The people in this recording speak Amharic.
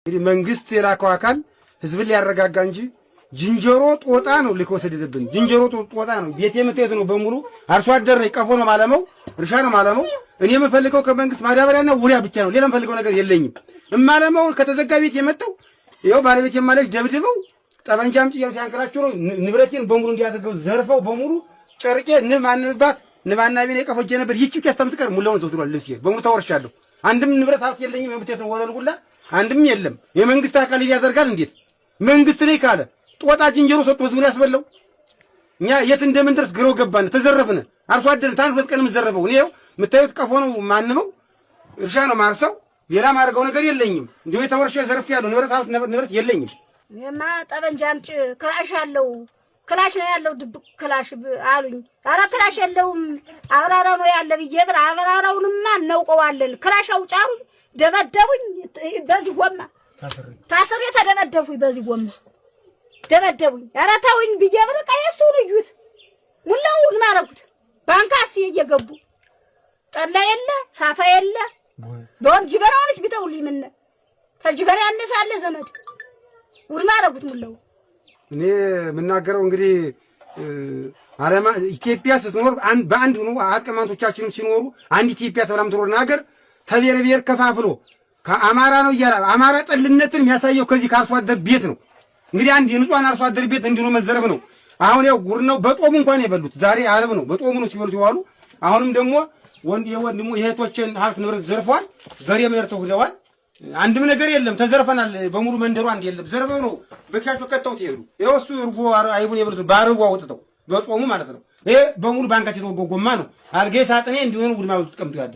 እንግዲህ መንግስት የላከው አካል ህዝብን ሊያረጋጋ እንጂ ጅንጀሮ ጦጣ ነው ሊኮሰደደብን። ጅንጀሮ ጦጣ ነው ቤት የምትሄድ ነው በሙሉ አርሶ አደር ነው ቀፎ ነው ማለመው እርሻ ነው ማለመው። እኔ የምፈልገው ከመንግስት ማዳበሪያና ውሪያ ብቻ ነው። ሌላ የምፈልገው ነገር የለኝም። እማለመው ከተዘጋ ቤት የመጣው ይኸው ባለቤት የማለች ደብድበው ጠበንጃ አምጪ ያው ሲያንከራቸው ነው ንብረቴን በሙሉ እንዲያደርገው ዘርፈው በሙሉ ጨርቄ ንብ ማንባት ንባና ቢኔ ቀፎጄ ነበር። ይቺ ብቻ አስተምትቀር ሙላውን ዘውትሯል። ልብስ በሙሉ ተወርሻለሁ። አንድም ንብረት ሀብት የለኝም። የምትሄድ ነው ወለል ሁላ አንድም የለም። የመንግስት አካል ያደርጋል እንዴት መንግስት ላይ ካለ ጦጣ ጅንጀሮ ሰጥቶ ህዝቡን ያስበለው። እኛ የት እንደምንደርስ ግረው ገባን። ተዘረፍን። አርሶ አደር ታን ሁለት ቀን የምዘረፈው እኔ የምታዩት ቀፎ ነው ማንመው እርሻ ነው ማርሰው ሌላ ማድረገው ነገር የለኝም። እንደው የተወርሸ ዘርፍ ያለው ንብረት የለኝም። እኔማ ጠበንጃ አምጪ ክላሽ አለው ክላሽ ነው ያለው ድብቅ ክላሽ አሉኝ። ኧረ ክላሽ የለውም አብራራው ነው ያለ ብዬ ብር አብራራውንማ እናውቀዋለን። ክላሽ አውጪ አሉኝ። ደበደቡኝ። በዚህ ጎማ ታስሬ ተደበደቡኝ። በዚህ ጎማ ደበደቡኝ። ኧረ ተውኝ ብዬ ብር ቀየሱ ልዩት ሙላውን ማረጉት ባንካሲ እየገቡ ጠላ የለ ሳፋ የለ ዶን ጅበራውንስ ቢተውልኝ ምን ተጅበራ ያነሳለ ዘመድ ውድ ማረጉት ሙላው። እኔ የምናገረው እንግዲህ ዓለማ ኢትዮጵያ ስትኖር በአንድ ሆኖ አቅማንቶቻችንም ሲኖሩ አንድ ኢትዮጵያ ተብላ የምትኖር ሀገር ተብሔር ብሔር ከፋፍሎ ከአማራ ነው እያለ አማራ ጠልነትን የሚያሳየው ከዚህ ከአርሶ አደር ቤት ነው። እንግዲህ አንድ የንጹሃን አርሶ አደር ቤት እንዲኖ መዘረፍ ነው። አሁን ያው ጉር ነው። በጦሙ እንኳን የበሉት ዛሬ ዓርብ ነው። በጦሙ ነው ሲበሉት ይዋሉ። አሁንም ደግሞ ወንድሙ የእህቶችን ሀብት ንብረት ዘርፈዋል። በሬ መርተው ሄደዋል። አንድም ነገር የለም። ተዘርፈናል በሙሉ መንደሩ አንድ የለም። ዘርፈው ነው በኪያቸው ከተውት ይሄዱ። ይኸው እሱ እርጎ አይቡን የበሉት ባርጎ አውጥተው በጾሙ ማለት ነው። ይሄ በሙሉ ባንካት የተወገው ጎማ ነው። አልጌ ሳጥኔ እንዲሆኑ ውድማ ተቀምጦ ያለ